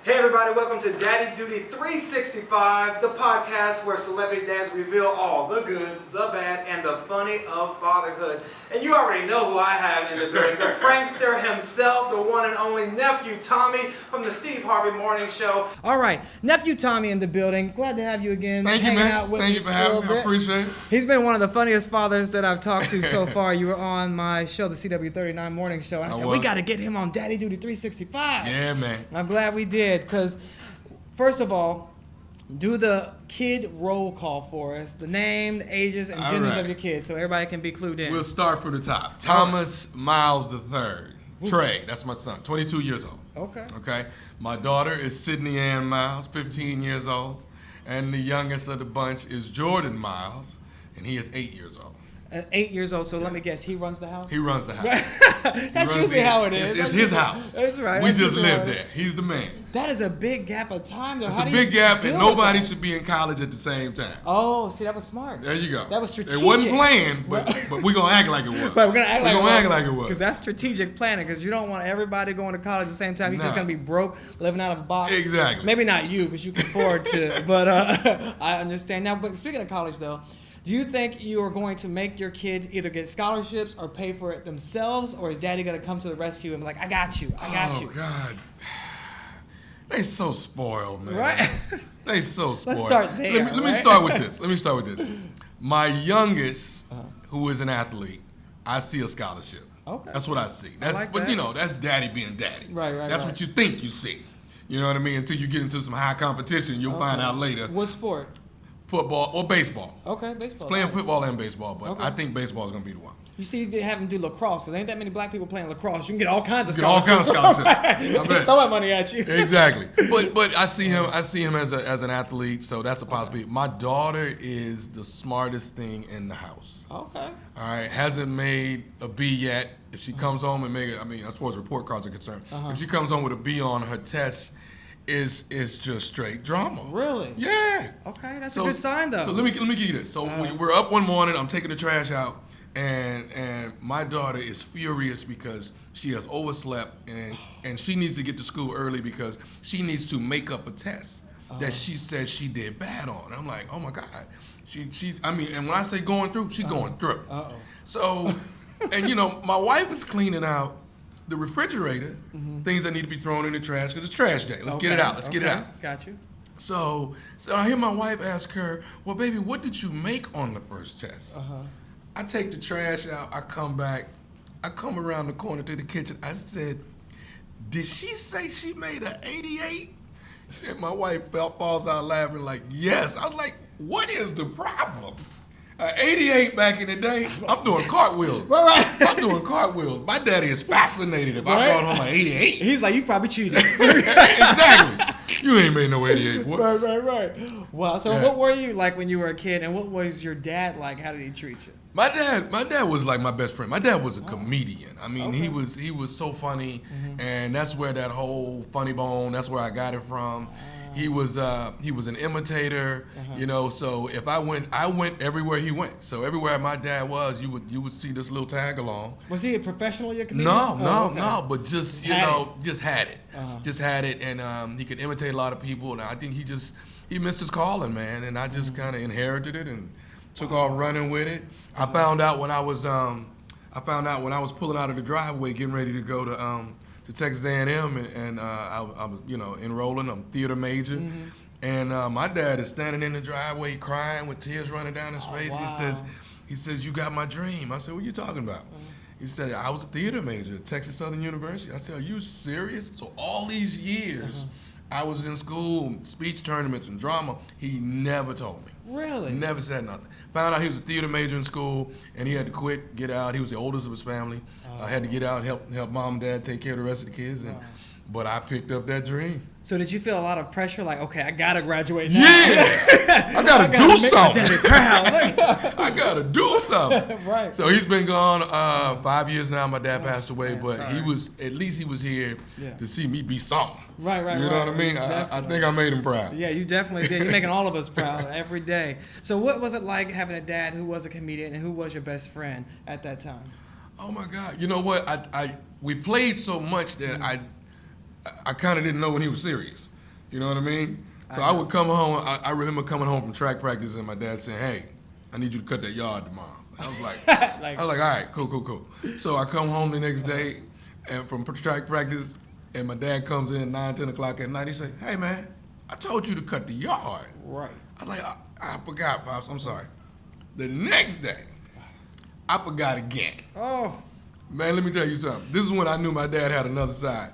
Hey everybody, welcome to Daddy Duty 365, the podcast where celebrity dads reveal all the good, the bad, and the funny of fatherhood. And you already know who I have in the building, the prankster himself, the one and only Nephew Tommy from the Steve Harvey Morning Show. All right, Nephew Tommy in the building. Glad to have you again. Thank you, man. Thank you for having me. I appreciate it. He's been one of the funniest fathers that I've talked to so far. You were on my show, the CW39 Morning Show, and I said, we got to get him on Daddy Duty 365. Yeah, man. I'm glad we did. Because, first of all, do the kid roll call for us. The name, the ages, and genders of your kids so everybody can be clued in. We'll start from the top. Thomas Miles III. Trey, that's my son, 22 years old. Okay. My daughter is Sydney Ann Miles, 15 years old. And the youngest of the bunch is Jordan Miles, and he is 8 years old. 8 years old, so let me guess, he runs the house? He runs the house. That's usually how it is. It's his house. That's right. We just live there. He's the man. That is a big gap of time, though. It's a big gap, and nobody should be in college at the same time. Oh, see, that was smart. There you go. That was strategic. It wasn't planned, but we're going to act like it was. But we're going to act like it was. Because Because that's strategic planning, because you don't want everybody going to college at the same time. You're just going to be broke, living out of a box. Exactly. Maybe not you, because you can afford to, but I understand. Now, but speaking of college, though, do you think you are going to make your kids either get scholarships or pay for it themselves, or is Daddy going to come to the rescue and be like, I got you. Oh, God. They so spoiled, man. Right? They so spoiled. Let's start there. Let me start with this. My youngest, who is an athlete, I see a scholarship. Okay. That's what I see. But you know, that's daddy being daddy. Right. That's what you think you see. You know what I mean? Until you get into some high competition, you'll find out later. What sport? Football or baseball. Okay, baseball. Playing football and baseball, but I think baseball is going to be the one. You see, they have them do lacrosse, because ain't that many black people playing lacrosse. You can get all kinds of scholarships. I bet. Throw that money at you. Exactly. But I see him as an athlete, so that's a possibility. My daughter is the smartest thing in the house. Okay. All right. Hasn't made a B yet. If she comes home and as far as report cards are concerned, if she comes home with a B on her test, it's just straight drama. Really? Yeah. Okay, that's a good sign, though. So let me give you this. So we're up one morning. I'm taking the trash out, and my daughter is furious because she has overslept, and she needs to get to school early because she needs to make up a test that she says she did bad on. And I'm like, oh my God. And when I say going through, she's going through. So, and my wife is cleaning out the refrigerator, things that need to be thrown in the trash, because it's trash day. Let's get it out. Let's get it out. Got you. So I hear my wife ask her, well, baby, what did you make on the first test? I take the trash out. I come back. I come around the corner to the kitchen. I said, did she say she made an 88? And my wife falls out laughing like, yes. I was like, what is the problem? 88 back in the day, I'm doing cartwheels. Right. I'm doing cartwheels. My daddy is fascinated if I brought home an 88. He's like, you probably cheated. Exactly. You ain't made no 88, boy. Right. Well, so what were you like when you were a kid, and what was your dad like? How did he treat you? My dad was like my best friend. My dad was a comedian. I mean, he was so funny, and that's where that whole funny bone, that's where I got it from. He was an imitator, so if I went everywhere he went. So everywhere my dad was, you would see this little tag along. Was he a professional comedian? No, but just had it. Just had it, and he could imitate a lot of people, and I think he missed his calling, man, and I just kind of inherited it and took off running with it. I found out when I was pulling out of the driveway, getting ready to go to Texas A&M, and I was enrolling. I'm theater major, and my dad is standing in the driveway crying with tears running down his face. Wow. He says, you got my dream. I said, what are you talking about? He said, I was a theater major at Texas Southern University. I said, are you serious? So all these years, I was in school, speech tournaments and drama. He never told me. Really? Never said nothing. Found out he was a theater major in school, and he had to quit, get out. He was the oldest of his family. Had to get out and help mom and dad take care of the rest of the kids. But I picked up that dream. So did you feel a lot of pressure? Like, okay, I gotta graduate now. Yeah, I gotta do something. Make my daddy proud. I gotta do something. Right. So he's been gone 5 years now. My dad passed away, but sorry. at least he was here to see me be something. Right. You know what I mean? I think I made him proud. Yeah, you definitely did. You're making all of us proud every day. So what was it like having a dad who was a comedian, and who was your best friend at that time? Oh my God! You know what? We played so much that I kind of didn't know when he was serious. You know what I mean? So I would come home. I remember coming home from track practice and my dad saying, "Hey, I need you to cut that yard tomorrow." I was like, all right, cool. So I come home the next day and from track practice, and my dad comes in 9, 10 o'clock at night. He say, "Hey man, I told you to cut the yard." Right. I was like, I forgot, Pops. I'm sorry. The next day, I forgot again. Oh. Man, let me tell you something. This is when I knew my dad had another side.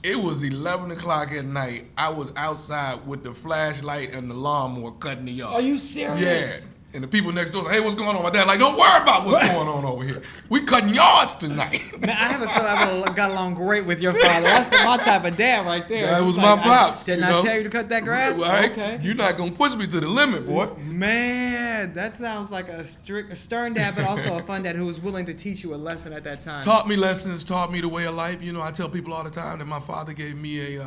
It was 11 o'clock at night. I was outside with the flashlight and the lawnmower cutting the yard. Are you serious? Yeah. And the people next door, "Hey, what's going on?" My dad like, "Don't worry about what's going on over here. We cutting yards tonight." Man, I have a feeling I would have got along great with your father. That's my type of dad right there. That was like, my pops. Didn't I tell you to cut that grass? Right? Okay. You're not going to push me to the limit, boy. Man, that sounds like a stern dad, but also a fun dad who was willing to teach you a lesson at that time. Taught me lessons, taught me the way of life. You know, I tell people all the time that my father gave me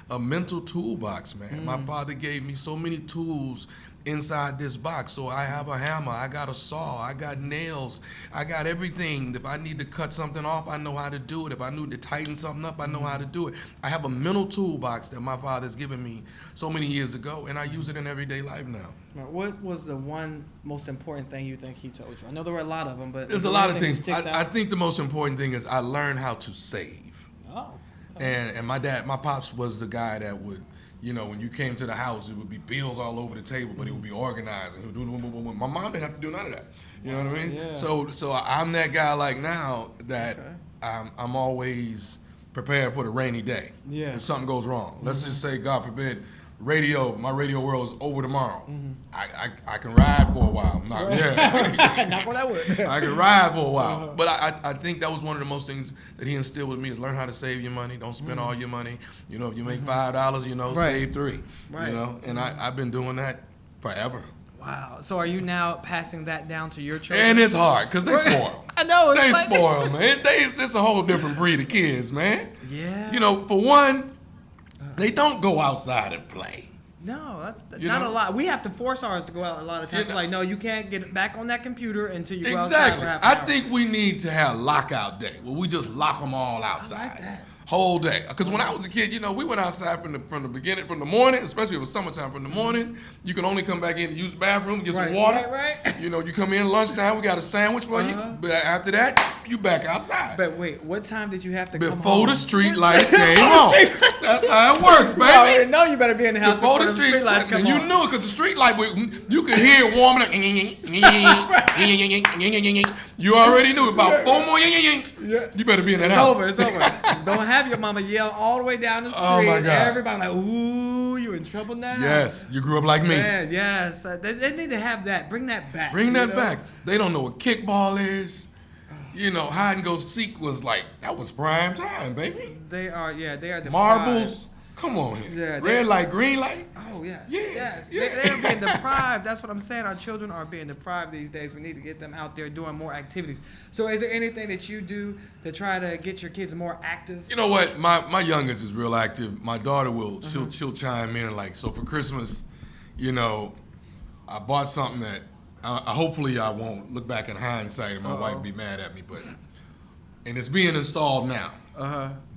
a mental toolbox, man. My father gave me so many tools inside this box. So I have a hammer, I got a saw, I got nails, I got everything. If I need to cut something off, I know how to do it. If I need to tighten something up, I know how to do it. I have a mental toolbox that my father's given me so many years ago, and I use it in everyday life now. What was the one most important thing you think he told you? I know there were a lot of them, but there's a lot of things. I think the most important thing is I learned how to save. Oh. And my pops was the guy that would, you know, when you came to the house, it would be bills all over the table, but it would be organized. And he would do. My mom didn't have to do none of that. You know what I mean? Yeah. So I'm that guy like now that I'm always prepared for the rainy day. Yeah. If something goes wrong, let's just say, God forbid, my radio world is over tomorrow. I can ride for a while. Knock on that wood. I can ride for a while. But I think that was one of the most things that he instilled with me is learn how to save your money. Don't spend all your money. You know, if you make $5, you know, save $3. Right. You know, and I've been doing that forever. Wow. So are you now passing that down to your children? And it's hard because they spoil. I know. They spoil, man. It's a whole different breed of kids, man. Yeah. You know, for one, they don't go outside and play. No, that's not a lot. We have to force ours to go out a lot of times. Like, no, you can't get back on that computer until you go outside for half an hour. I think we need to have lockout day where we just lock them all outside. I like that. Whole day. Because when I was a kid, you know, we went outside from the beginning, from the morning, especially if it was summertime, from the morning. You can only come back in to use the bathroom, get some water. Right. You know, you come in lunchtime, we got a sandwich for you. But after that, you back outside. But wait, what time did you have to come home? Before the street lights came on. That's how it works, baby. You already know you better be in the house before the street lights come on. You knew it because the street light, you could hear it warming up. You already knew about 4 more you better be in that house. It's over. Don't have your mama yell all the way down the street. Oh my God. Everybody like, ooh, you in trouble now? Yes, you grew up like me. Man, yes. They need to have that. Bring that back. Bring that back. They don't know what kickball is. You know, hide and go seek was like, that was prime time, baby. They are deprived. Marbles. Come on here. Yeah, red light, green light. Oh, yes. Yeah. They're being deprived. That's what I'm saying. Our children are being deprived these days. We need to get them out there doing more activities. So is there anything that you do to try to get your kids more active? You know what? My youngest is real active. My daughter will, she'll chime in like, so for Christmas, you know, I bought something that hopefully I won't look back in hindsight and my wife will be mad at me, and it's being installed now.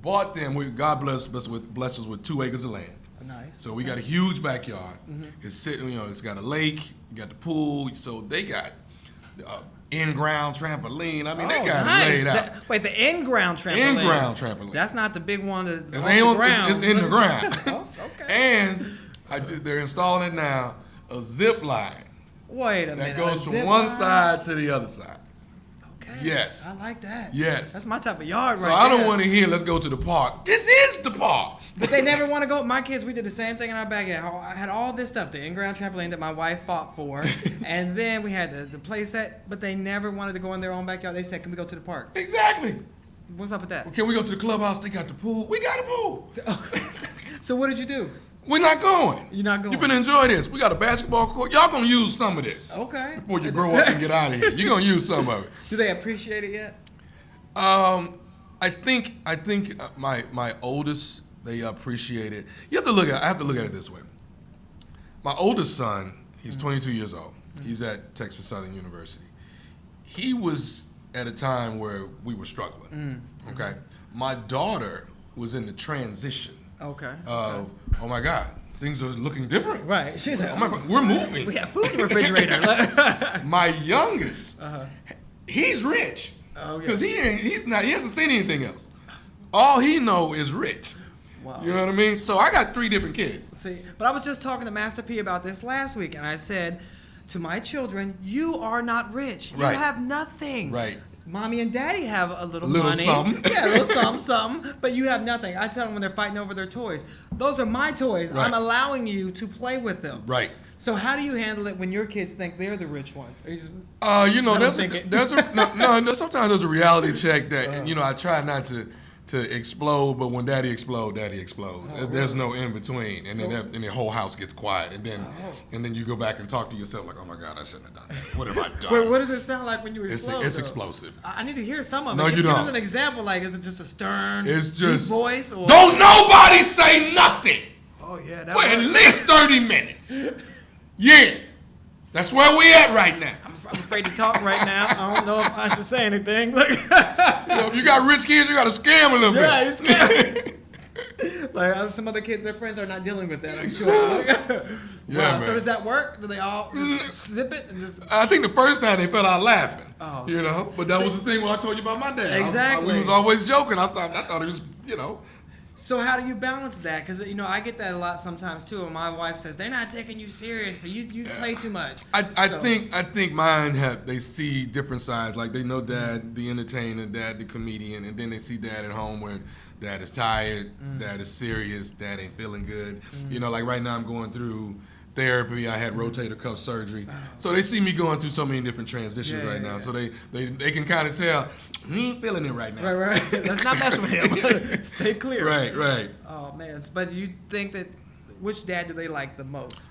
Bought them. God bless us with 2 acres of land. Nice. So we got a huge backyard. It's sitting, you know, it's got a lake, you got the pool. So they got in-ground trampoline. I mean, they got it laid out. Wait, the in-ground trampoline. In-ground trampoline. That's not the big one that's it's off the ground. It's in the ground. Oh, okay. And they're installing it now, a zip line. Wait a minute. That goes from one side to the other side. Okay. Yes. I like that. Yes. That's my type of yard right there. So I don't want to hear, let's go to the park. This is the park. But they never want to go. My kids, we did the same thing in our backyard. I had all this stuff, the in-ground trampoline that my wife fought for. And then we had the play set, but they never wanted to go in their own backyard. They said, can we go to the park? Exactly. What's up with that? Can we go to the clubhouse? They got the pool. We got a pool. So what did you do? We're not going. You're not going. You're finna enjoy this. We got a basketball court. Y'all gonna use some of this. Okay. Before you grow up and get out of here. You're gonna use some of it. Do they appreciate it yet? I think my oldest, they appreciate it. I have to look at it this way. My oldest son, he's 22 years old. He's at Texas Southern University. He was at a time where we were struggling. Okay. My daughter was in the transition. Okay. Of oh my God, things are looking different. Right. She's like, Oh my God, we're moving. we have food in the refrigerator. My youngest, he's rich. Oh, yeah. Because he hasn't seen anything else. All he know is rich. Wow. You know what I mean? So I got 3 different kids. See, but I was just talking to Master P about this last week, and I said to my children, you are not rich. You Right. have nothing. Right. Mommy and daddy have a little Little money. something. Yeah, a little something, but you have nothing. I tell them when they're fighting over their toys, those are my toys. Right. I'm allowing you to play with them. Right. So how do you handle it when your kids think they're the rich ones? Are you just, sometimes there's a reality check that, and, you know, I try not to explode, but when daddy explodes. Oh, There's really? no in between, and then and the whole house gets quiet, and then you go back and talk to yourself like, oh my God, I shouldn't have done that. What have I done? Wait, what does it sound like when you explode? It's though? explosive. I need to hear some of it. No, you Give don't. us an example. Like, is it just a stern, It's just deep voice? Or? don't nobody say nothing Oh yeah, that for at works. least 30 minutes. Yeah, that's where we at right now. I'm afraid to talk right now. I don't know if I should say anything. Look. You know, if you got rich kids, you got to scam a little Yeah, bit. it's scary. Like some other kids, their friends are not dealing with that, I'm sure. Yeah, man. So does that work? Do they all just zip it and just? I think the first time they fell out laughing. Oh. You know, but that was the thing when I told you about my dad. Exactly. We was always joking. I thought it was, you know. So how do you balance that? Because you know I get that a lot sometimes too. And my wife says they're not taking you seriously. You play too much. I think mine they see different sides. Like they know dad the entertainer, dad the comedian, and then they see dad at home where dad is tired, dad is serious, dad ain't feeling good. You know, like right now I'm going through therapy. I had rotator cuff surgery, so they see me going through so many different transitions right now. Yeah. So they can kind of tell he ain't feeling it right now. Right. Let's not mess with him. Stay clear. Right. Oh man, but you think that which dad do they like the most?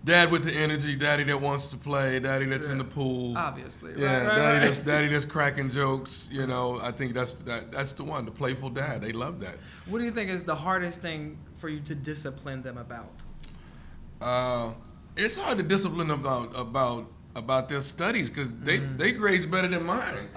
Dad with the energy, daddy that wants to play, daddy that's in the pool. Obviously. Yeah, Right. daddy that's cracking jokes. You know, I think that's the one, the playful dad. They love that. What do you think is the hardest thing for you to discipline them about? It's hard to discipline them about their studies because they grades better than mine.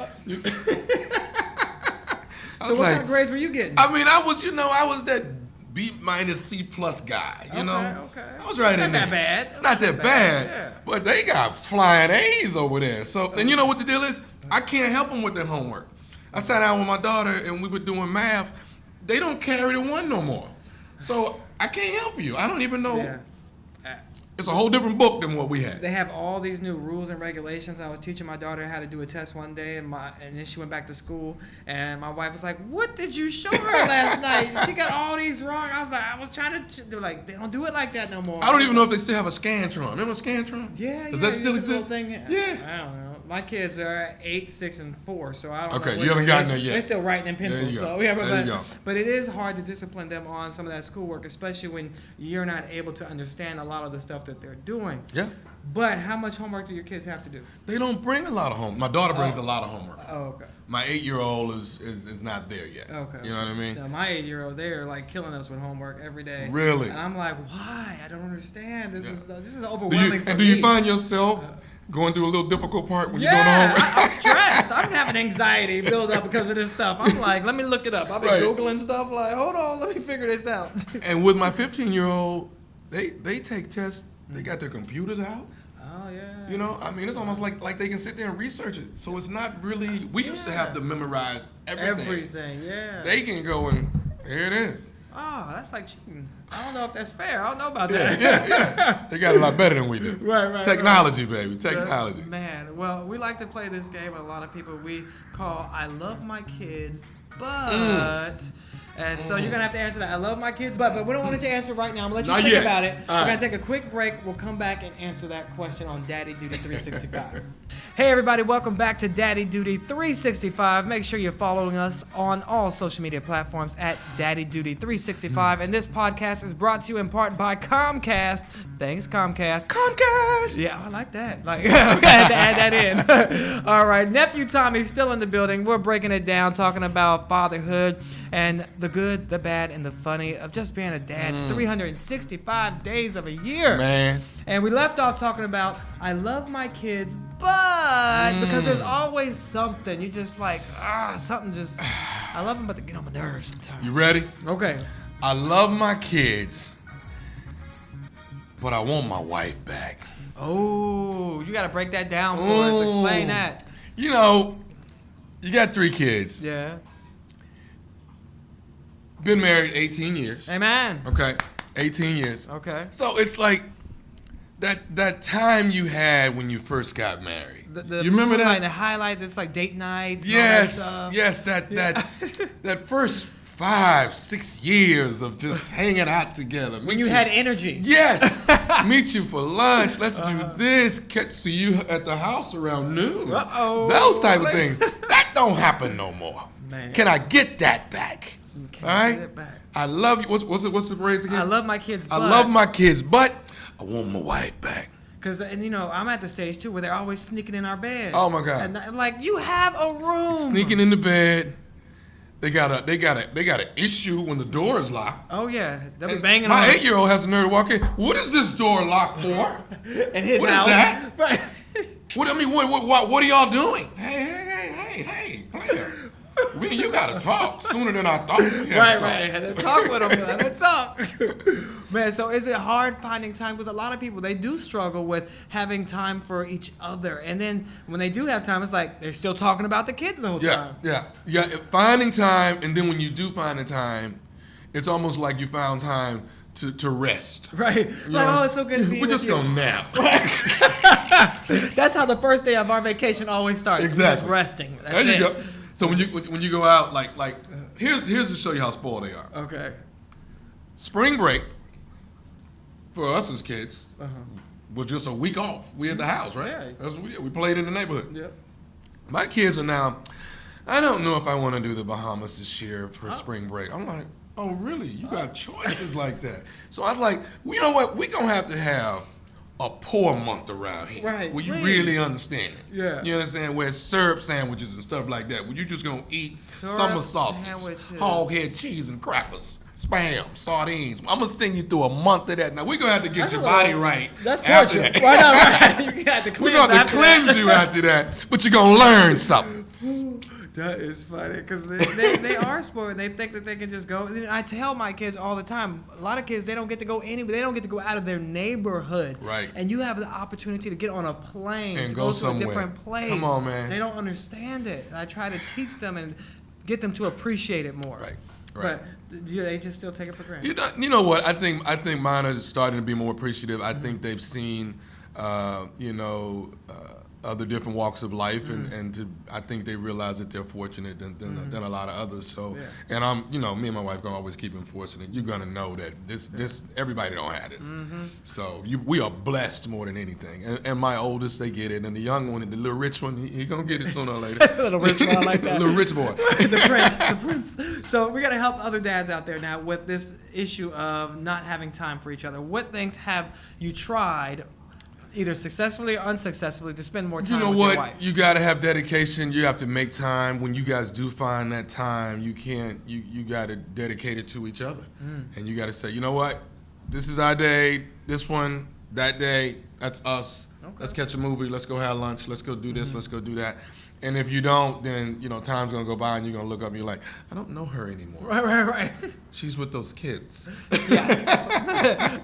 So what kind of grades were you getting? I mean, I was that B- C+ guy. You know, Okay. I was right Not in that there. bad. It's not that bad, yeah. but they got flying A's over there. So, and you know what the deal is? I can't help them with their homework. I sat down with my daughter and we were doing math. They don't carry the 1 no more. So I can't help you. I don't even know. Yeah. It's a whole different book than what we had. They have all these new rules and regulations. I was teaching my daughter how to do a test one day, and then she went back to school, and my wife was like, "What did you show her last night? She got all these wrong." I was like, "I was trying to." They're like, "They don't do it like that no more." I don't even know if they still have a Scantron. Remember Scantron? Yeah. Does that still you do the little exist? thing. Yeah. I don't know. My kids are 8, 6, and 4, so I don't know. Okay, what you haven't they- gotten there yet. They're still writing in pencil, There you go. so yeah. There you go. But it is hard to discipline them on some of that schoolwork, especially when you're not able to understand a lot of the stuff that they're doing. Yeah. But how much homework do your kids have to do? They don't bring a lot of homework. My daughter brings a lot of homework. Oh, okay. My 8-year-old is not there yet. Okay. You know what I mean? Now, my 8-year-old, they're like killing us with homework every day. Really? And I'm like, why? I don't understand. This is Do overwhelming you, for and me. do you find yourself going through a little difficult part when you're doing the Yeah, homework? I'm stressed. I'm having anxiety build up because of this stuff. I'm like, let me look it up. I've been Right. Googling stuff like, hold on, let me figure this out. And with my 15-year-old, they take tests. They got their computers out. Oh, yeah. You know, I mean, it's almost like they can sit there and research it. So it's not really. We used to have to memorize everything. Everything, yeah. They can go and here it is. Oh, that's like cheating. I don't know if that's fair. I don't know about that. Yeah. They got a lot better than we do. Right. Technology, baby. Technology. Man, well, we like to play this game with a lot of people we call I Love My Kids, but... And so you're going to have to answer that. I love my kids, but we don't want you to answer right now. I'm going to let you Not think yet. about it. All We're right. going to take a quick break. We'll come back and answer that question on Daddy Duty 365. Hey, everybody. Welcome back to Daddy Duty 365. Make sure you're following us on all social media platforms at Daddy Duty 365. And this podcast is brought to you in part by Comcast. Thanks, Comcast. Comcast. Yeah, I like that. Like, we had to add that in. All right, Nephew Tommy's still in the building. We're breaking it down, talking about fatherhood and the good, the bad, and the funny of just being a dad 365 days of a year. Man. And we left off talking about I love my kids, but because there's always something. You just like, something just I love them, but they get on my nerves sometimes. You ready? Okay. I love my kids, but I want my wife back. Oh, you got to break that down for us. Explain that. You know, you got 3 kids. Yeah. Been married 18 years. Amen. Okay, 18 years. Okay. So it's like that time you had when you first got married. You remember that? Like the highlight that's like date nights. Yes, and all that yes, that first 5-6 years of just hanging out together. when you had energy. Yes, meet you for lunch. Let's do this. See you at the house around noon. Uh-oh. Those type of things. That don't happen no more. Man. Can I get that back? Can All I right. get it back? I love you. What's the phrase again? I love my kids. I love my kids, but I want my wife back. Because, and you know, I'm at the stage too where they're always sneaking in our bed. Oh my God! And I'm like, you have a room. Sneaking in the bed. They got an issue when the door is locked. Oh yeah, they'll be And banging my on. 8-year-old has the nerve to walk in. What is this door locked for? In his What is house. that? Right. What are y'all doing? Hey, player. You gotta talk sooner than I thought. Right. Had to talk with them. Had to talk. Man, so is it hard finding time? Because a lot of people, they do struggle with having time for each other. And then when they do have time, it's like they're still talking about the kids the whole time. Yeah. Finding time, and then when you do find the time, it's almost like you found time to rest. Right. Like, oh, it's so good to be We're with just you. gonna nap. That's how the first day of our vacation always starts. Exactly. We're just resting. That's There you it. go. So when you go out, like here's to show you how spoiled they are. Okay. Spring break for us as kids was just a week off. We at the house, right? Yeah. That's what we did. We played in the neighborhood. Yep. My kids are now, I don't know if I want to do the Bahamas this year for spring break. I'm like, oh really? You got choices like that? So I was like, well, you know what? We're going to have a poor month around here. Right, Where you please. really understand. Yeah. You understand? Where it's syrup sandwiches and stuff like that. Where you just going to eat summer sauces, sandwiches. hog head cheese and crackers, Spam, sardines. I'm going to send you through a month of that. Now, we're going to have to get That's your a little- body right. That's after torture. that. Why not? Right. You got to We're cleanse going to after cleanse that. you after that, but you're going to learn something. That is funny because they are spoiled. They think that they can just go. And I tell my kids all the time, a lot of kids, they don't get to go anywhere. They don't get to go out of their neighborhood. Right. And you have the opportunity to get on a plane And to go to somewhere. a different place. Come on, man. They don't understand it. And I try to teach them and get them to appreciate it more. Right. But they just still take it for granted. You know what? I think mine are starting to be more appreciative. I think they've seen, other different walks of life, and I think they realize that they're fortunate than a lot of others. So, and I'm, me and my wife gonna always keep enforcing it. You're gonna know that this everybody don't have this. So we are blessed more than anything. And my oldest, they get it, and the young one, the little rich one, he gonna get it sooner or later. Little rich one, I like that. Little rich boy. the prince. So we gotta help other dads out there now with this issue of not having time for each other. What things have you tried, either successfully or unsuccessfully, to spend more time You know with what? your wife? You got to have dedication. You have to make time. When you guys do find that time, you can't. You got to dedicate it to each other, and you got to say, you know what? This is our day. This one, that day, that's us. Okay. Let's catch a movie. Let's go have lunch. Let's go do this. Let's go do that. And if you don't, then time's gonna go by, and you're gonna look up and you're like, I don't know her anymore. Right. She's with those kids. Yes.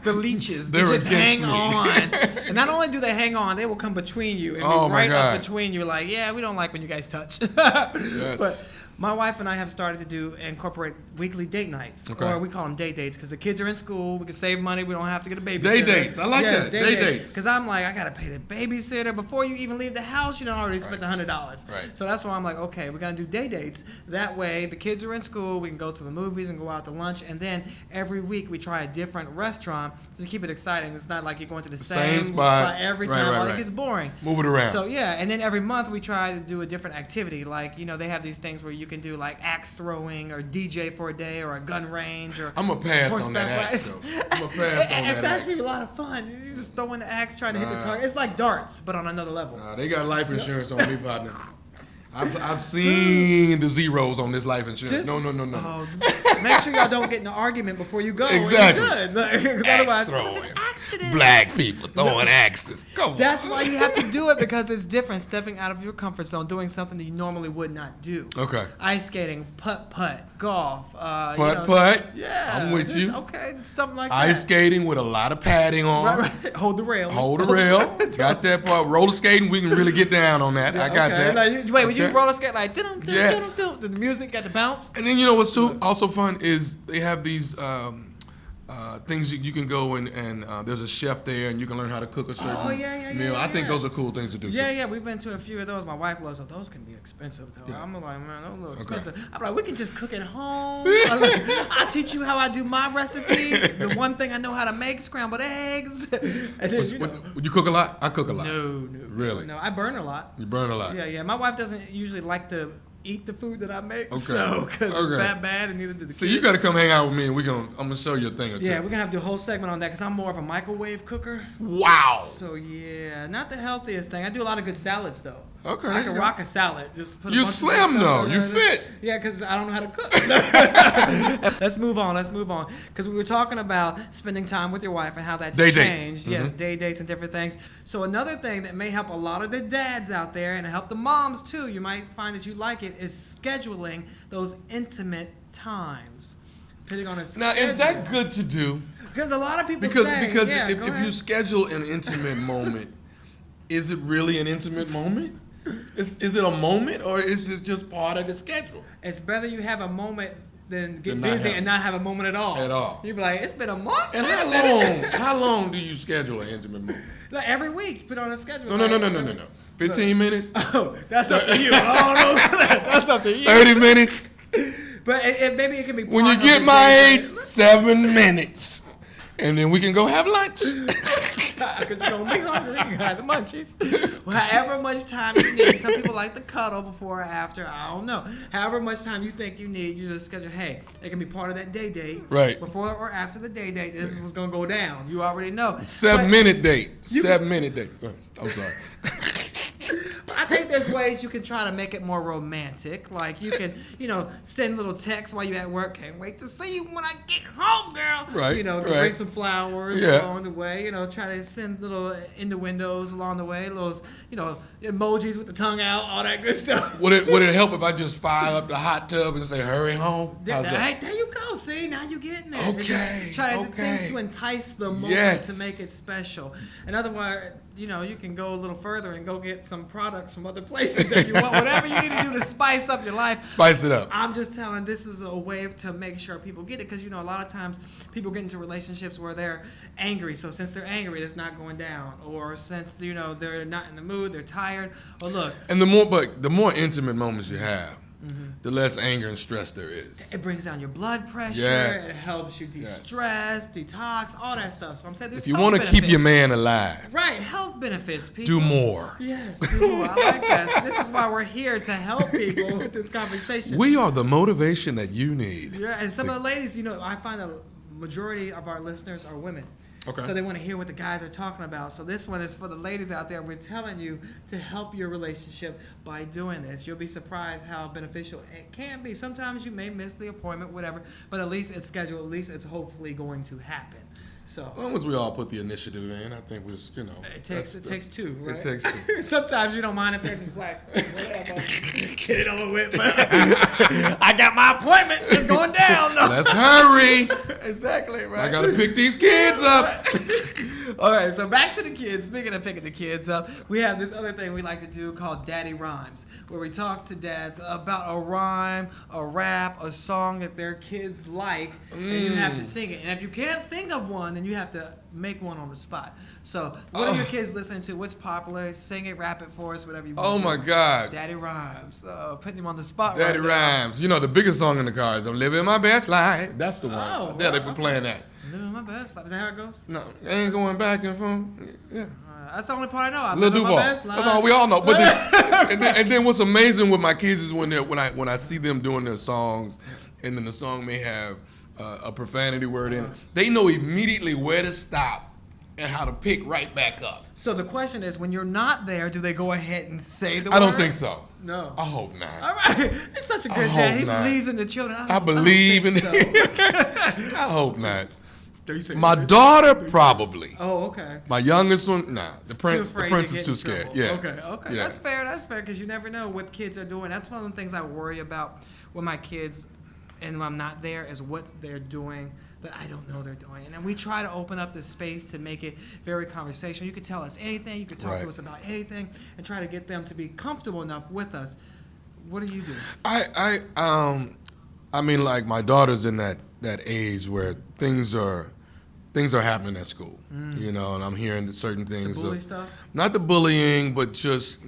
The leeches. They They're just against hang me. on. And not only do they hang on, they will come between you and Oh, be my right up God. between you like, yeah, we don't like when you guys touch. Yes. But my wife and I have started to incorporate weekly date nights. Okay. Or we call them day dates because the kids are in school. We can save money. We don't have to get a babysitter. Day dates. I like that. Day dates. Because I'm like, I got to pay the babysitter. Before you even leave the house, you done already spent $100. Right. So that's why I'm like, okay, we're going to do day dates. That way, the kids are in school. We can go to the movies and go out to lunch. And then every week, we try a different restaurant to keep it exciting. It's not like you're going to the same spot every time. Right. It gets boring. Move it around. So, yeah. And then every month, we try to do a different activity. Like, they have these things where you can do, like, axe throwing or DJ for a day or a gun range or I'm gonna pass on that horseback axe. ride. Though. I'm gonna pass on that It's actually axe. a lot of fun. You just throw in the axe trying to hit the target. It's like darts, but on another level. They got life insurance on me, partner. I've seen the zeros on this life insurance. No. Make sure y'all don't get in an argument before you go. Exactly. Because otherwise, throwing. it was an Black people throwing axes. Come on. That's why you have to do it, because it's different, stepping out of your comfort zone, doing something that you normally would not do. Okay. Ice skating, putt, golf. Putt. Yeah. I'm with you. Okay, something like that. Ice skating with a lot of padding on. Right. Hold the rail. Got that part. Roller skating, we can really get down on that. I got that. Like, when you roller skate, like, yes. The music got the bounce. And then you know what's also fun is they have these things you can go and there's a chef there and you can learn how to cook a certain meal. I think those are cool things to do. Yeah, we've been to a few of those. My wife loves those. Those can be expensive though. Yeah. I'm like, man, those look expensive. I'm like, we can just cook at home. I'll teach you how I do my recipe. The one thing I know how to make, scrambled eggs. And then, Would you cook a lot? I cook a lot. No. Really? No, I burn a lot. You burn a lot? Yeah. My wife doesn't usually like to eat the food that I make, because it's that bad, and neither do the kids. So you got to come hang out with me, and I'm gonna show you a thing or two. Yeah, we're gonna have to do a whole segment on that, because I'm more of a microwave cooker. Wow. So yeah, not the healthiest thing. I do a lot of good salads though. Okay. I can rock a salad. Just put. You slim though. You fit. Yeah, because I don't know how to cook. Let's move on, because we were talking about spending time with your wife and how that's changed. Mm-hmm. Yes, day dates and different things. So another thing that may help a lot of the dads out there, and help the moms too, you might find that you like it, is scheduling those intimate times. Depending on his now, is that good to do? Because a lot of people say, because yeah, if you schedule an intimate moment, is it really an intimate moment? Is it a moment, or is it just part of the schedule? It's better you have a moment than get busy and not have a moment at all. At all. You'd be like, it's been a month. And how long do you schedule an intimate moment? Like every week, put on a schedule. No. 15 minutes? Oh, that's up to you. I don't know. That's up to you. 30 minutes? But maybe it can be part when you of get the my day. age, 7 minutes. And then we can go have lunch. Because you're going to be hungry. You got the munchies. Well, however much time you need. Some people like to cuddle before or after. I don't know. However much time you think you need, you just schedule, hey, it can be part of that day date. Right. Before or after the day date, this is what's going to go down. You already know. 7 minute date. 7 minute date. I'm sorry. I think there's ways you can try to make it more romantic. Like you can, send little texts while you're at work. Can't wait to see you when I get home, girl. Right. Bring some flowers along the way. Try to send little innuendos along the way. Little, emojis with the tongue out, all that good stuff. Would it help if I just fire up the hot tub and say, hurry home? There you go. See, now you're getting there. Okay. Try to do things to entice the moment to make it special. And otherwise, you can go a little further and go get some products from other places if you want. Whatever you need to do to spice up your life. Spice it up. I'm just telling, this is a way to make sure people get it, because a lot of times people get into relationships where they're angry. So since they're angry, it's not going down. Or since they're not in the mood, they're tired. Or look. And the more intimate moments you have, the less anger and stress there is. It brings down your blood pressure. Yes. It helps you de-stress, detox, all that stuff. So I'm saying there's if you want to keep your man alive, right, health benefits, people. do more. Yes, do more. I like that. This is why we're here, to help people with this conversation. We are the motivation that you need. Yeah, and some of the ladies, I find a majority of our listeners are women. Okay. So they want to hear what the guys are talking about. So this one is for the ladies out there. We're telling you to help your relationship by doing this. You'll be surprised how beneficial it can be. Sometimes you may miss the appointment, whatever, but at least it's scheduled. At least it's hopefully going to happen. So as long as we all put the initiative in, I think it takes two, right? It takes two. Sometimes you don't mind if they're just like, whatever, get it over with. But I got my appointment. It's going down. No. Let's hurry. Exactly, right. I gotta pick these kids up. All right, so back to the kids. Speaking of picking the kids up, we have this other thing we like to do called Daddy Rhymes, where we talk to dads about a rhyme, a rap, a song that their kids like, and you have to sing it. And if you can't think of one, then you have to make one on the spot. So what are your kids listening to? What's popular? Sing it, rap it for us, whatever you want. Oh my God. Daddy Rhymes. Putting him on the spot Daddy right Rhymes. The biggest song in the car is I'm living my best life. That's the one. Oh, Yeah, they've been playing that. Living my best life. Is that how it goes? No, I ain't going back and forth. Yeah. That's the only part I know. I'm Lil living my Duval. best life. That's all we all know. But and then what's amazing with my kids is when I see them doing their songs, and then the song may have a profanity word in it. They know immediately where to stop and how to pick right back up. So the question is, when you're not there, do they go ahead and say the word? I don't think so. No. I hope not. All right. It's such a good dad. He believes in the children. I believe in so. I hope not. My daughter probably. Oh, okay. My youngest one, nah. The Too prince afraid to is get too in scared. trouble. Yeah. Okay. Yeah. That's fair, because you never know what kids are doing. That's one of the things I worry about with my kids, and when I'm not there, is what they're doing that I don't know they're doing. And then we try to open up this space to make it very conversational. You can tell us anything. You can talk to us about anything, and try to get them to be comfortable enough with us. What do you do? I mean, like, my daughter's in that age where things are happening at school, and I'm hearing certain things. The bully stuff? Not the bullying, but just,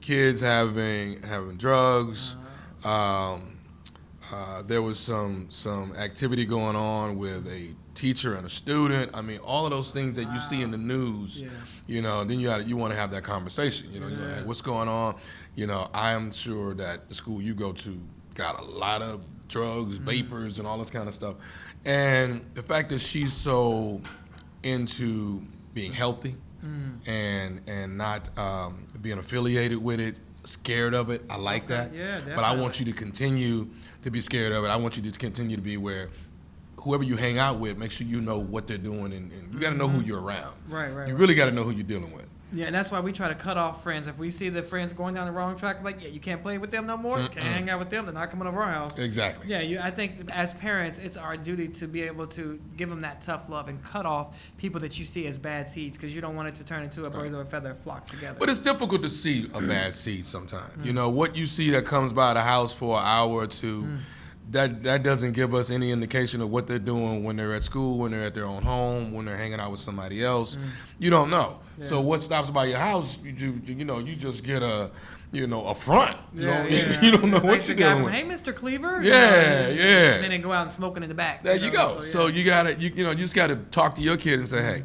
kids having drugs. There was some activity going on with a teacher and a student. I mean, all of those things that you see in the news, then you want to have that conversation. You're like, hey, what's going on? I am sure that the school you go to got a lot of drugs, vapors, and all this kind of stuff. And the fact that she's so into being healthy and not being affiliated with it, scared of it, I like that. Yeah, definitely. But I want you to continue to be scared of it. I want you to continue to be where whoever you hang out with, make sure you know what they're doing, and you got to know who you're around. Right. You really got to know who you're dealing with. Yeah, and that's why we try to cut off friends. If we see the friends going down the wrong track, like, you can't play with them no more. Can't hang out with them. They're not coming over our house. Exactly. Yeah, I think as parents, it's our duty to be able to give them that tough love and cut off people that you see as bad seeds, because you don't want it to turn into a birds of a feather flock together. But it's difficult to see a bad seed sometimes. What you see that comes by the house for an hour or two, that doesn't give us any indication of what they're doing when they're at school, when they're at their own home, when they're hanging out with somebody else. You don't know. Yeah. So what stops by your house, you just get a front. You don't know what you're dealing with. Hey, Mr. Cleaver. Yeah. And then they go out and smoking in the back. There you go. So you gotta, you just gotta talk to your kid and say, hey,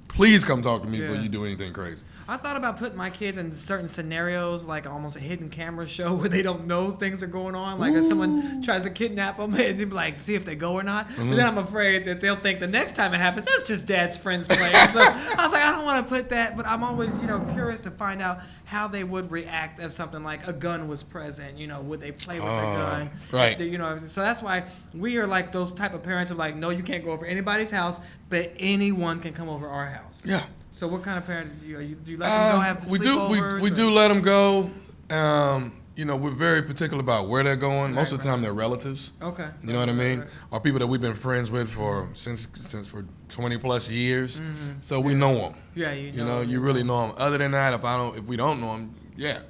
please come talk to me before you do anything crazy. I thought about putting my kids in certain scenarios, like almost a hidden camera show where they don't know things are going on. Like if someone tries to kidnap them, and they'd be like, see if they go or not. But then I'm afraid that they'll think the next time it happens, that's just Dad's friends playing. So I was like, I don't want to put that, but I'm always, curious to find out how they would react if something like a gun was present. Would they play with a gun? Right. So that's why we are like those type of parents of like, no, you can't go over anybody's house, but anyone can come over our house. Yeah. So what kind of parent do you let them go have sleepovers? We do let them go. We're very particular about where they're going. Most of the time, they're relatives. Okay. You know what I mean? Or people that we've been friends with for 20 plus years. So we know them. Yeah, you really know them. Other than that, if we don't know them,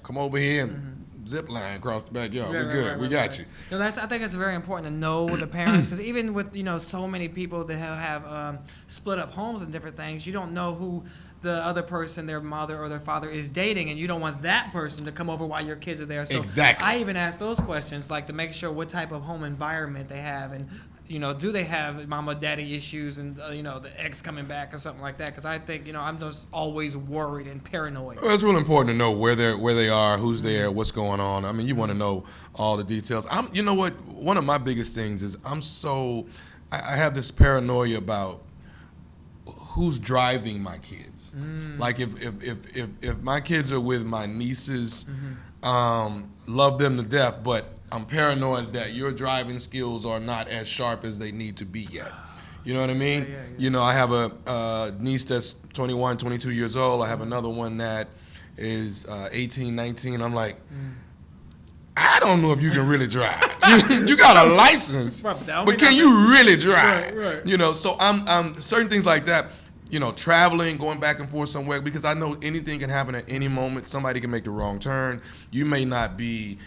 come over here and zip line across the backyard. We're good. We got you. No, I think it's very important to know the parents, because even with so many people that have split up homes and different things, you don't know who the other person, their mother or their father, is dating, and you don't want that person to come over while your kids are there. So exactly. I even ask those questions, like to make sure what type of home environment they have, and do they have mama daddy issues, and the ex coming back or something like that? Because I think I'm just always worried and paranoid. Well, it's really important to know where they are, who's there, what's going on. I mean, you want to know all the details. You know what? One of my biggest things is I have this paranoia about who's driving my kids. Like if my kids are with my nieces, love them to death, but I'm paranoid that your driving skills are not as sharp as they need to be yet. You know what I mean? Yeah. I have a niece that's 21, 22 years old. I have another one that is 18, 19. I'm like, I don't know if you can really drive. You got a license, but can you really drive? Right. So I'm certain things like that. Traveling, going back and forth somewhere, because I know anything can happen at any moment. Somebody can make the wrong turn. You may not be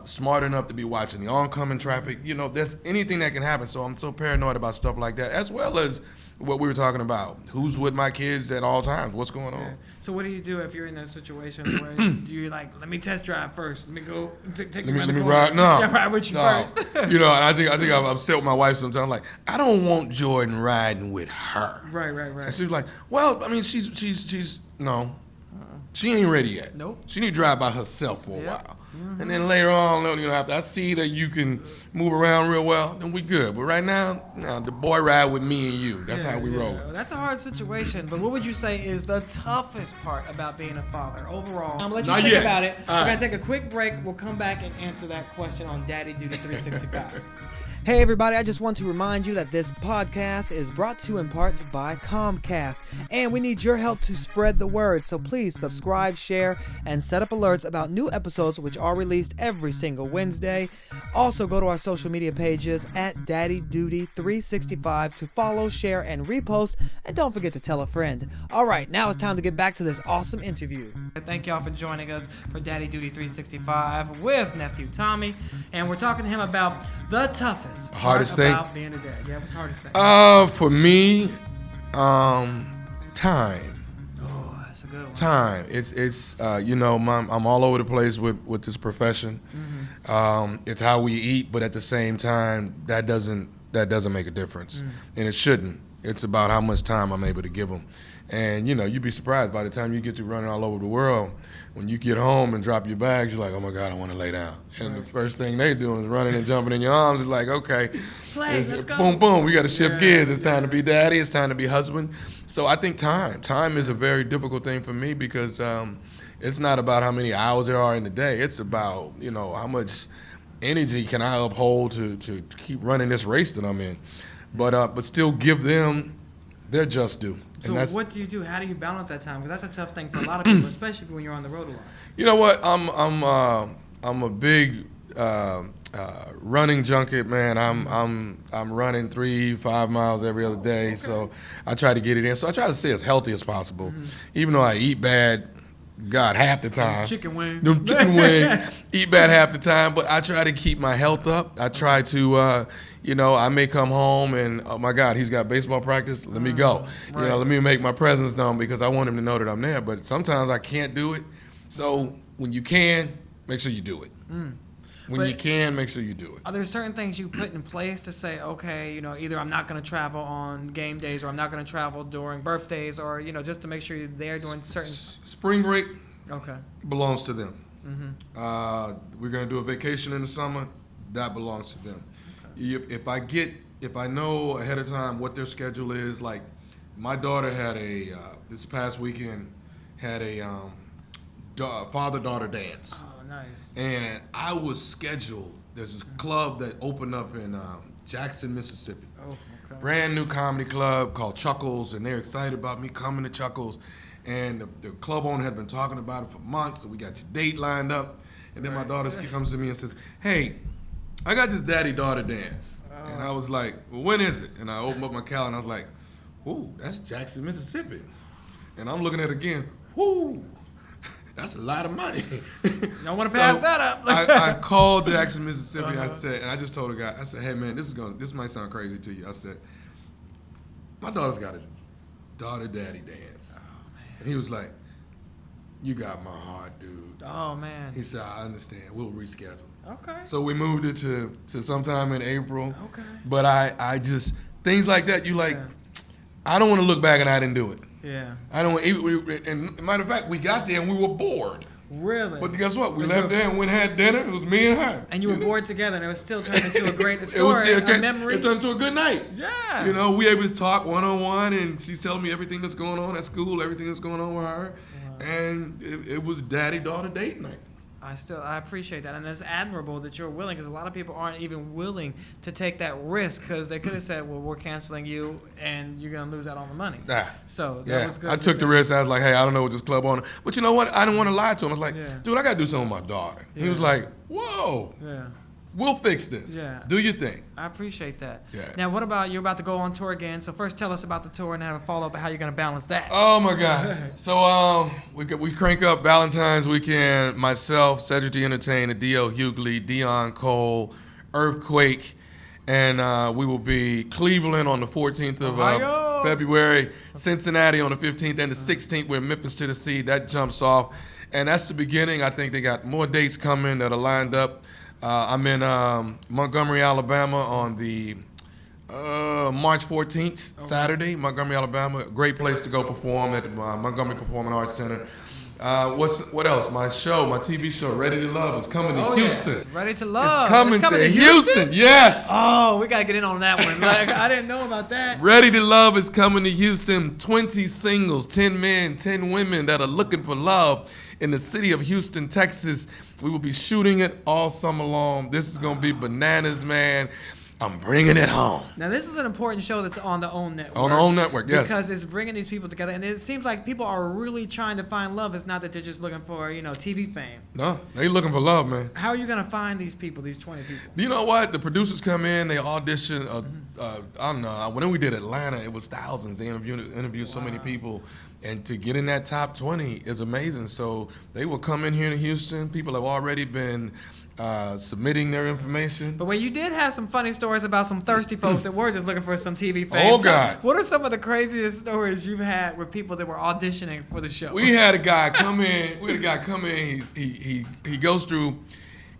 smart enough to be watching the oncoming traffic. There's anything that can happen. So I'm so paranoid about stuff like that, as well as what we were talking about. Who's with my kids at all times? What's going on? Yeah. So what do you do if you're in those situations where do you like, let me test drive first? Let me go take Let me ride. No. Yeah, ride with you first. And I think I'm upset with my wife sometimes. Like, I don't want Jordan riding with her. Right. And she's like, well, I mean, she's no. She ain't ready yet. Nope. She need to drive by herself for a while. And then later on, after I see that you can move around real well, then we good. But right now, the boy ride with me and you. That's how we roll. That's a hard situation. But what would you say is the toughest part about being a father overall? I'm going to let you think about it. We're going to take a quick break. We'll come back and answer that question on Daddy Duty 365. Hey everybody, I just want to remind you that this podcast is brought to you in part by Comcast, and we need your help to spread the word, so please subscribe, share, and set up alerts about new episodes which are released every single Wednesday. Also go to our social media pages at Daddy Duty 365 to follow, share, and repost, and don't forget to tell a friend. Alright, now it's time to get back to this awesome interview. Thank y'all for joining us for Daddy Duty 365 with Nephew Tommy, and we're talking to him about the toughest Hardest part thing? about being a dad. Yeah, what's the hardest thing? For me, time. Oh, that's a good one. Time. It's I'm all over the place with this profession. Mm-hmm. It's how we eat, but at the same time, that doesn't make a difference, and it shouldn't. It's about how much time I'm able to give them. And you'd be surprised by the time you get to running all over the world. When you get home and drop your bags, you're like, oh my God, I want to lay down. And the first thing they doing is running and jumping in your arms. It's like, okay, Let's go. boom, boom. We got to shift gears. It's time to be daddy. It's time to be husband. So I think time is a very difficult thing for me because it's not about how many hours there are in the day. It's about how much energy can I uphold to keep running this race that I'm in, but still give them their just due. So what do you do? How do you balance that time? Because that's a tough thing for a lot of people, especially when you're on the road a lot. You know what? I'm a big running junket, man. I'm running 3-5 miles every other day, so I try to get it in. So I try to stay as healthy as possible, even though I eat bad. God, half the time. Chicken wings. Eat bad half the time, but I try to keep my health up. I try to, I may come home and, oh my God, he's got baseball practice. Let me go. Right. Let me make my presence known because I want him to know that I'm there. But sometimes I can't do it. So when you can, make sure you do it. When you can, make sure you do it. Are there certain things you put in place to say, okay, either I'm not going to travel on game days or I'm not going to travel during birthdays or, just to make sure you're there doing certain... Spring break Okay. belongs to them. We're going to do a vacation in the summer. That belongs to them. Okay. If I know ahead of time what their schedule is, like my daughter had this past weekend, had a father-daughter dance. Oh, nice. And I was scheduled. There's this club that opened up in Jackson, Mississippi. Oh, okay. Brand new comedy club called Chuckles, and they're excited about me coming to Chuckles. And the club owner had been talking about it for months, and we got your date lined up. And then my daughter comes to me and says, hey, I got this daddy-daughter dance. Oh. And I was like, well, when is it? And I opened up my calendar, and I was like, ooh, that's Jackson, Mississippi. And I'm looking at it again, whoo. That's a lot of money. Don't want to pass that up. I called Jackson, Mississippi. And I said, and I just told the guy, I said, hey man, this might sound crazy to you. I said, my daughter's got a daughter-daddy dance. Oh, man. And he was like, you got my heart, dude. Oh man. He said, I understand. We'll reschedule. Okay. So we moved it to sometime in April. Okay. But I just things like that. I don't want to look back and I didn't do it. Yeah. I don't. And matter of fact, we got there and we were bored. Really? But guess what? We left there and went and had dinner. It was me and her. And you were bored together, and it was still turned into a great story, a memory. It turned into a good night. Yeah. We able to talk one-on-one, and she's telling me everything that's going on at school, everything that's going on with her, and it was daddy-daughter date night. I appreciate that, and it's admirable that you're willing, because a lot of people aren't even willing to take that risk, because they could have said, well, we're canceling you and you're going to lose out on the money. So that was good. I took the risk. I was like, hey, I don't know what this club on. But you know what? I didn't want to lie to him. I was like, dude, I got to do something with my daughter. He was like, whoa. Yeah. We'll fix this. Yeah. Do your thing. I appreciate that. Yeah. Now, what about you're about to go on tour again? So first, tell us about the tour and have a follow up of how you're going to balance that. Oh my God! So we crank up Valentine's weekend. Myself, Cedric the Entertainer, D.L. Hughley, Dion Cole, Earthquake, and we will be Cleveland on the 14th of February, Cincinnati on the 15th, and the 16th. We're in Memphis, Tennessee. That jumps off, and that's the beginning. I think they got more dates coming that are lined up. I'm in Montgomery, Alabama on the March 14th, Saturday, Montgomery, Alabama. Great place to go perform at the Montgomery Performing Arts Center. What else? My TV show, Ready to Love, is coming to Houston. Yes. Ready to Love. It's coming to Houston. Yes. Oh, we got to get in on that one. I didn't know about that. Ready to Love is coming to Houston. 20 singles, 10 men, 10 women that are looking for love in the city of Houston, Texas. We will be shooting it all summer long. This is going to be bananas, man. I'm bringing it home. Now, this is an important show that's on the OWN network. On the OWN network, yes. Because it's bringing these people together. And it seems like people are really trying to find love. It's not that they're just looking for, TV fame. No, they looking for love, man. How are you going to find these people, these 20 people? You know what? The producers come in, they audition. I don't know. When we did Atlanta, it was thousands. They interviewed so many people. And to get in that top 20 is amazing. So they will come in here to Houston. People have already been submitting their information. But you did have some funny stories about some thirsty folks that were just looking for some TV fame. Oh, God. What are some of the craziest stories you've had with people that were auditioning for the show? We had a guy come in. He goes through,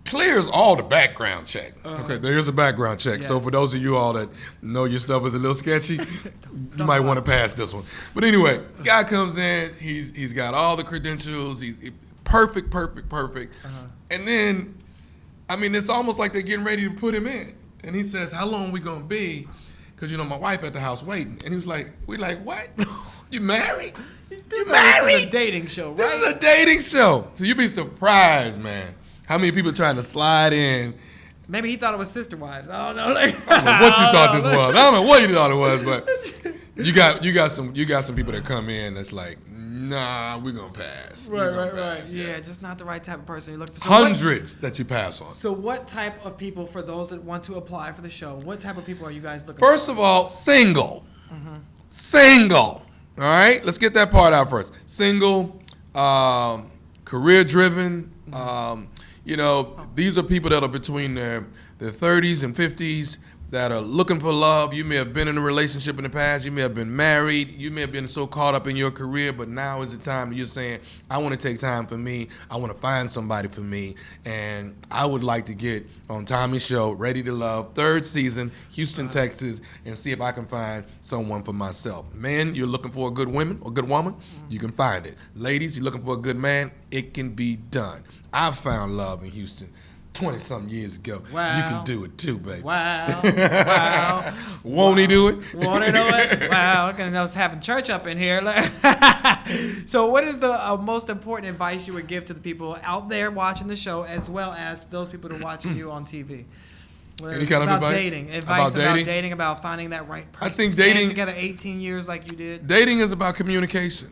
clears all the background check. Okay, there's a background check. Yes. So for those of you all that know your stuff is a little sketchy, you might want to pass this one. But anyway, the guy comes in. He's got all the credentials. He's perfect. And then, it's almost like they're getting ready to put him in. And he says, how long we going to be? Because, my wife at the house waiting. And he was like, what? You married? You married? This is a dating show, right? This is a dating show. So you'd be surprised, man, how many people trying to slide in. Maybe he thought it was Sister Wives. I don't know. I don't know what you thought this was. I don't know what you thought it was, but you got some people that come in that's like, nah, we're gonna pass. Right. Yeah, just not the right type of person you're looking for. So Hundreds that you pass on. So what type of people, for those that want to apply for the show, what type of people are you guys looking First for? of all, single. Single. All right, let's get that part out first. Single, career driven. These are people that are between their 30s and 50s that are looking for love. You may have been in a relationship in the past. You may have been married. You may have been so caught up in your career, but now is the time you're saying, I want to take time for me. I want to find somebody for me. And I would like to get on Tommy's show, Ready to Love, 3rd season, Houston, Texas, and see if I can find someone for myself. Men, you're looking for a good woman or good woman, you can find it. Ladies, you're looking for a good man, it can be done. I found love in Houston 20-something years ago. Wow. You can do it too, baby. Wow. Won't he do it? Want to know it? Wow. I was having church up in here. So what is the most important advice you would give to the people out there watching the show, as well as those people that are watching you on TV? Any kind of advice? Advice about dating, about finding that right person. I think Staying dating together 18 years like you did. Dating is about communication.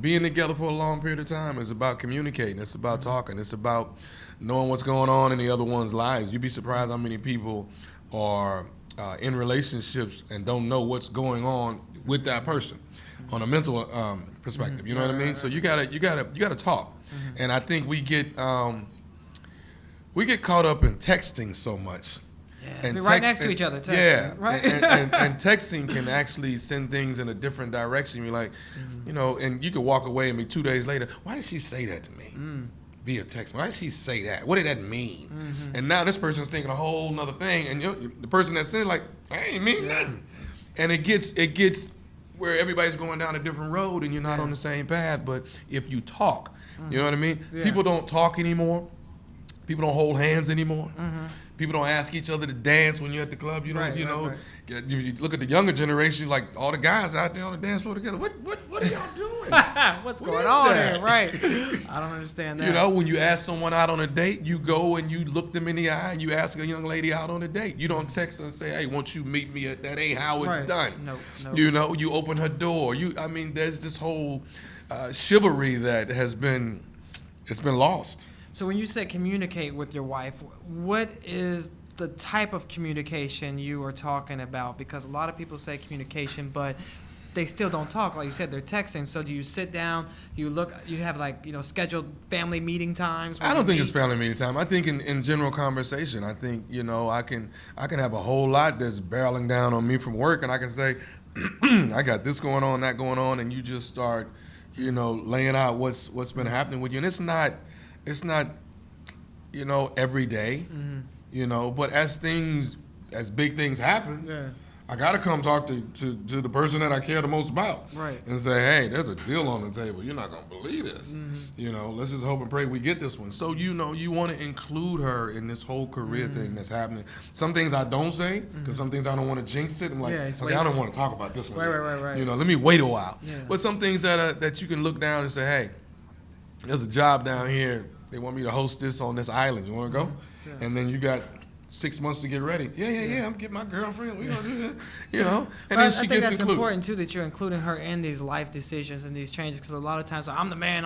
Being together for a long period of time is about communicating. It's about talking. It's about knowing what's going on in the other one's lives. You'd be surprised how many people are in relationships and don't know what's going on with that person on a mental perspective. You know what I mean? So you gotta talk. And I think we get caught up in texting so much. Yeah, and right next to each other. Right. And texting can actually send things in a different direction. You're like, and you can walk away and be 2 days later. Why did she say that to me? Via text. Why did she say that? What did that mean? And now this person's thinking a whole nother thing, and the person that said it, like, I ain't mean nothing. And it gets where everybody's going down a different road, and you're not on the same path. But if you talk, you know what I mean? Yeah. People don't talk anymore. People don't hold hands anymore. People don't ask each other to dance when you're at the club. You you look at the younger generation, like all the guys out there on the dance floor together. What are y'all doing? What's going on here? Right. I don't understand that. When you ask someone out on a date, you go and you look them in the eye and you ask a young lady out on a date. You don't text her and say, hey, won't you meet me at that? Ain't how it's done. No. You open her door. There's this whole chivalry that it's been lost. So when you say communicate with your wife, what is the type of communication you are talking about? Because a lot of people say communication, but they still don't talk. Like you said, they're texting. So do you sit down? You have scheduled family meeting times? I don't think it's family meeting time. I think in general conversation, I think, I can have a whole lot that's barreling down on me from work, and I can say, I got this going on, that going on, and you just start, laying out what's been happening with you. And it's not, every day, but as big things happen, I got to come talk to the person that I care the most about. Right. And say, hey, there's a deal on the table. You're not going to believe this. Let's just hope and pray we get this one. So, you want to include her in this whole career thing that's happening. Some things I don't say, because some things I don't want to jinx it. I'm like, okay, I don't want to talk about this one. Right. Let me wait a while. Yeah. But some things that you can look down and say, hey, there's a job down here. They want me to host this on this island. You want to go? Yeah. And then you got 6 months to get ready. Yeah. I'm getting my girlfriend. We gonna do that, you know. And I then she think gets that's included. important too, that you're including her in these life decisions and these changes, because a lot of times I'm the man,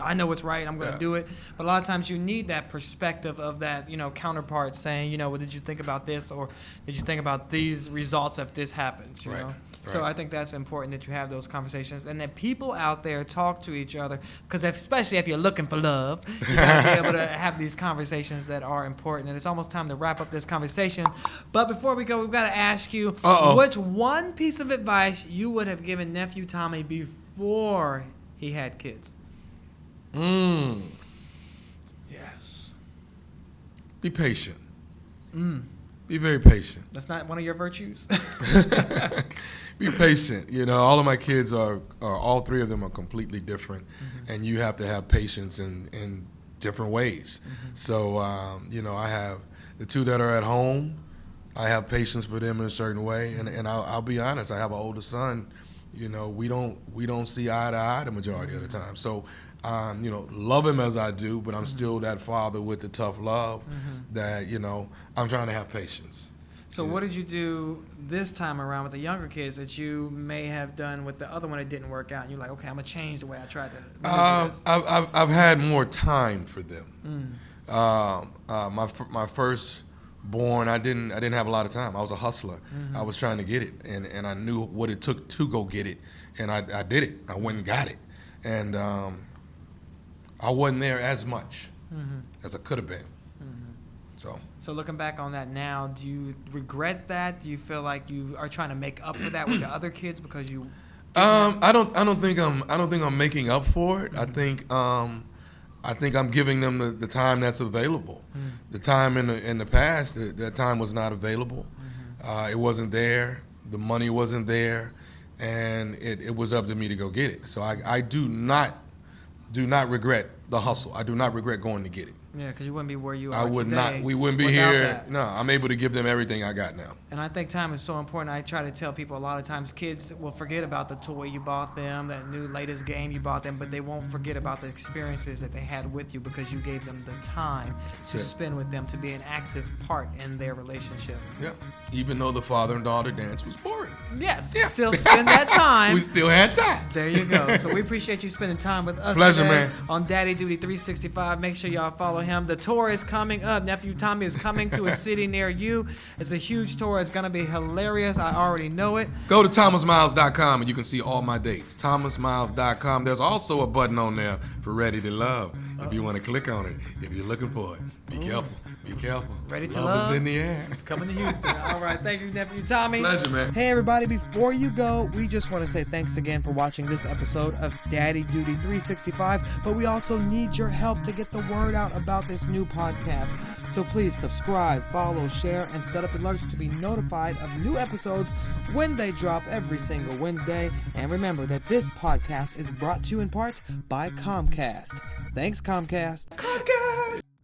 I know what's right, I'm gonna do it. But a lot of times you need that perspective of that, counterpart saying, well, did you think about this, or did you think about these results if this happens? You know. So I think that's important that you have those conversations, and that people out there talk to each other, because especially if you're looking for love, you gotta be able to have these conversations that are important. And it's almost time to wrap up this conversation. But before we go, we've got to ask you, which one piece of advice you would have given Nephew Tommy before he had kids? Yes. Be patient. Be very patient. That's not one of your virtues? Be patient. All of my kids are all three of them are completely different, and you have to have patience in different ways. So, I have the two that are at home. I have patience for them in a certain way, and I'll be honest. I have an older son. We don't see eye to eye the majority of the time. So, love him as I do, but I'm still that father with the tough love that I'm trying to have patience. So what did you do this time around with the younger kids that you may have done with the other one that didn't work out? And you're like, okay, I'm gonna change the way I tried to. I've had more time for them. My firstborn, I didn't have a lot of time. I was a hustler. I was trying to get it, and I knew what it took to go get it, and I did it. I went and got it, and I wasn't there as much as I could have been. So looking back on that now, do you regret that? Do you feel like you are trying to make up for that with the other kids because you? I don't think I'm making up for it. I think I'm giving them the time that's available. The time in the past, that time was not available. It wasn't there. The money wasn't there, and it was up to me to go get it. So I do not regret the hustle. I do not regret going to get it. Yeah, because you wouldn't be where you are I would today. not. We wouldn't be here. That. No, I'm able to give them everything I got now. And I think time is so important. I try to tell people a lot of times kids will forget about the toy you bought them, that new latest game you bought them, but they won't forget about the experiences that they had with you because you gave them the time to spend with them, to be an active part in their relationship. Yep. Even though the father and daughter dance was boring. Yes. Yeah. Still spend that time. We still had time. There you go. So we appreciate you spending time with us Pleasure, today man. on Daddy Duty 365. Make sure y'all follow him. The tour is coming up. Nephew Tommy is coming to a city near you. It's a huge tour. It's going to be hilarious. I already know it. Go to thomasmiles.com and you can see all my dates. thomasmiles.com. There's also a button on there for Ready to Love. If you want to click on it, if you're looking for it, be careful. Be careful. Ready to Love is in the air. It's coming to Houston. All right. Thank you, Nephew Tommy. Pleasure, man. Hey, everybody. Before you go, we just want to say thanks again for watching this episode of Daddy Duty 365. But we also need your help to get the word out about this new podcast. So please subscribe, follow, share, and set up alerts to be notified of new episodes when they drop every single Wednesday. And remember that this podcast is brought to you in part by Comcast. Thanks, Comcast. Comcast.